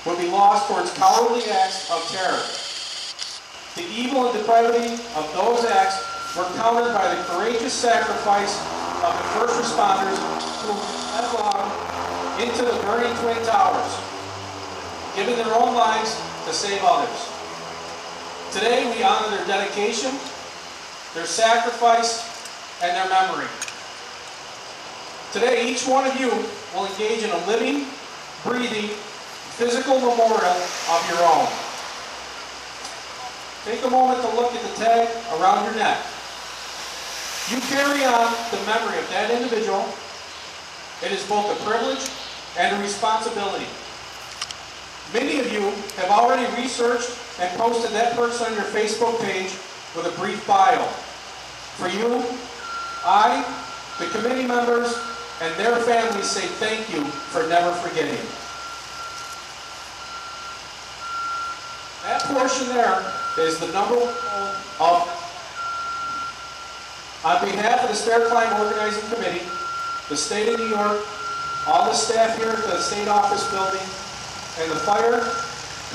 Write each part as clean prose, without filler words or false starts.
would be lost towards cowardly acts of terror. The evil and depravity of those acts were countered by the courageous sacrifice of the first responders who went headlong into the burning Twin Towers, giving their own lives to save others. Today we honor their dedication, their sacrifice, and their memory. Today each one of you will engage in a living, breathing, physical memorial of your own. Take a moment to look at the tag around your neck. You carry on the memory of that individual. It is both a privilege and a responsibility. Many of you have already researched and posted that person on your Facebook page with a brief bio. For you, I, the committee members, and their families say thank you for never forgetting. That portion there is the number of. On behalf of the Stair Climb Organizing Committee, the State of New York, all the staff here at the State Office Building, and the fire,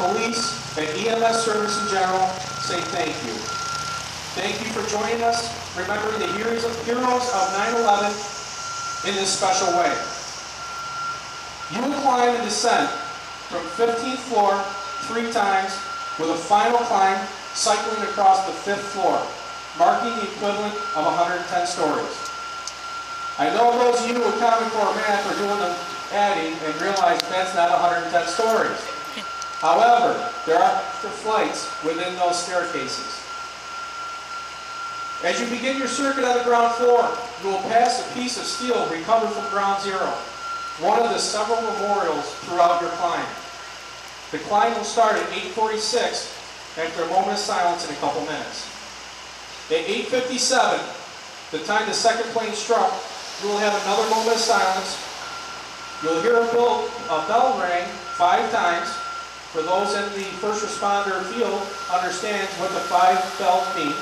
police, and EMS service in general, say thank you. Thank you for joining us, remembering the heroes of 9/11 in this special way. You will climb and descend from 15th floor 3 times, with a final climb cycling across the 5th floor, marking the equivalent of 110 stories. I know those of you with Common Core math are doing the adding and realize that's not 110 stories. However, there are extra flights within those staircases. As you begin your circuit on the ground floor, you will pass a piece of steel recovered from ground zero, one of the several memorials throughout your climb. The climb will start at 8:46 after a moment of silence in a couple minutes. At 8:57, the time the second plane struck, you will have another moment of silence. You'll hear a bell ring 5 times. For those in the first responder field, understands what the 5 bells mean.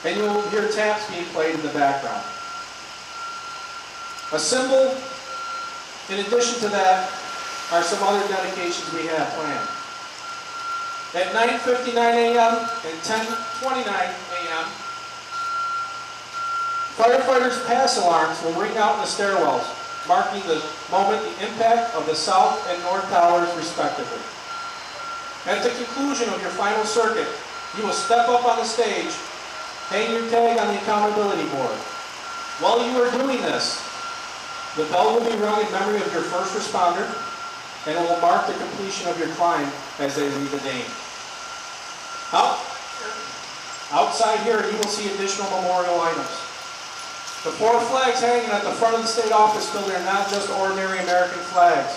And you'll hear taps being played in the background. A symbol, in addition to that, are some other dedications we have planned. At 9:59 a.m. and 10:29 a.m., firefighters' pass alarms will ring out in the stairwells, marking the moment the impact of the south and north towers respectively. At the conclusion of your final circuit, you will step up on the stage, hang your tag on the accountability board. While you are doing this, the bell will be rung in memory of your first responder, and it will mark the completion of your climb as they read the name. Outside here, you will see additional memorial items. The 4 flags hanging at the front of the State Office Building are not just ordinary American flags.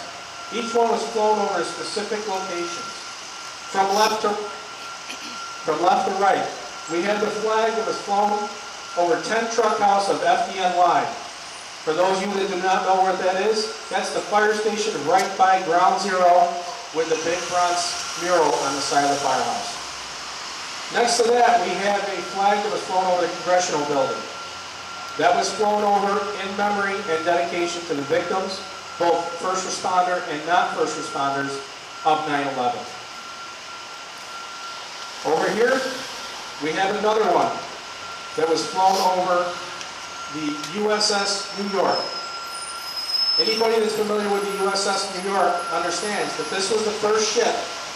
Each one was flown over a specific location. From left to right, we have the flag that was flown over 10 truck house of FDNY. For those of you that do not know where that is, that's the fire station right by ground zero with the big bronze mural on the side of the firehouse. Next to that, we have a flag that was flown over the Congressional Building. That was flown over in memory and dedication to the victims, both first responder and not first responders, of 9/11. Over here, we have another one that was flown over the USS New York. Anybody that's familiar with the USS New York understands that this was the first ship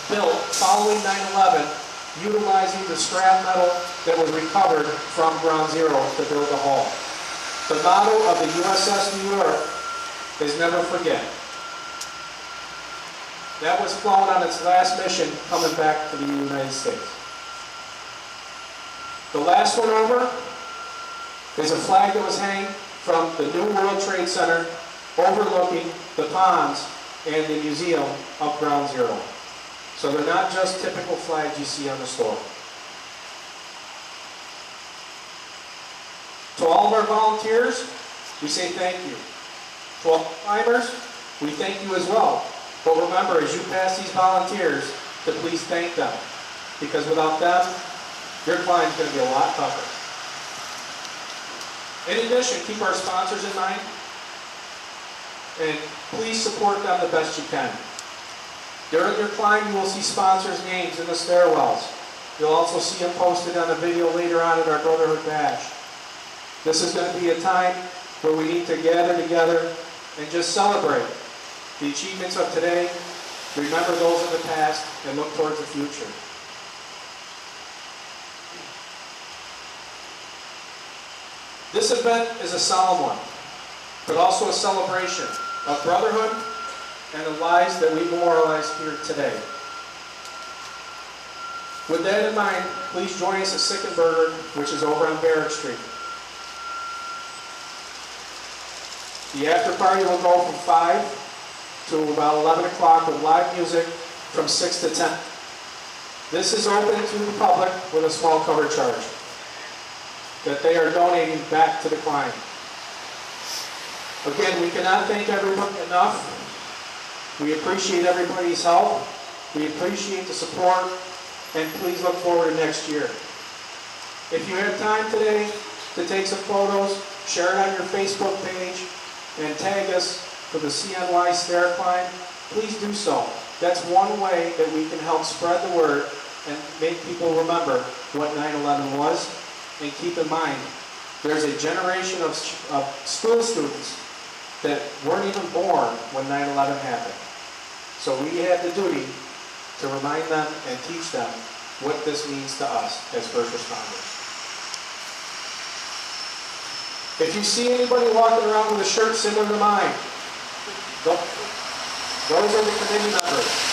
built following 9/11, utilizing the scrap metal that was recovered from ground zero to build the hull. The motto of the USS New York is never forget. That was flown on its last mission coming back to the United States. The last one over is a flag that was hanged from the New World Trade Center overlooking the ponds and the museum of Ground Zero. So they're not just typical flags you see on the store. To all of our volunteers, we say thank you. To all climbers, we thank you as well. But remember, as you pass these volunteers, to please thank them. Because without them, your climb is going to be a lot tougher. In addition, keep our sponsors in mind, and please support them the best you can. During your climb, you will see sponsors' names in the stairwells. You'll also see them posted on a video later on at our Brotherhood Bash. This is going to be a time where we need to gather together and just celebrate the achievements of today, remember those of the past, and look towards the future. This event is a solemn one, but also a celebration of brotherhood and the lives that we memorialize here today. With that in mind, please join us at Sick and Burger, which is over on Barrett Street. The after party will go from 5 to about 11 o'clock with live music from 6 to 10. This is open to the public with a small cover charge that they are donating back to the climb. Again, we cannot thank everyone enough. We appreciate everybody's help. We appreciate the support, and please look forward to next year. If you have time today to take some photos, share it on your Facebook page, and tag us for the CNY Stair climb, please do so. That's one way that we can help spread the word and make people remember what 9/11 was. And keep in mind, there's a generation of school students that weren't even born when 9/11 happened. So we have the duty to remind them and teach them what this means to us as first responders. If you see anybody walking around with a shirt similar to mine, those are the committee members.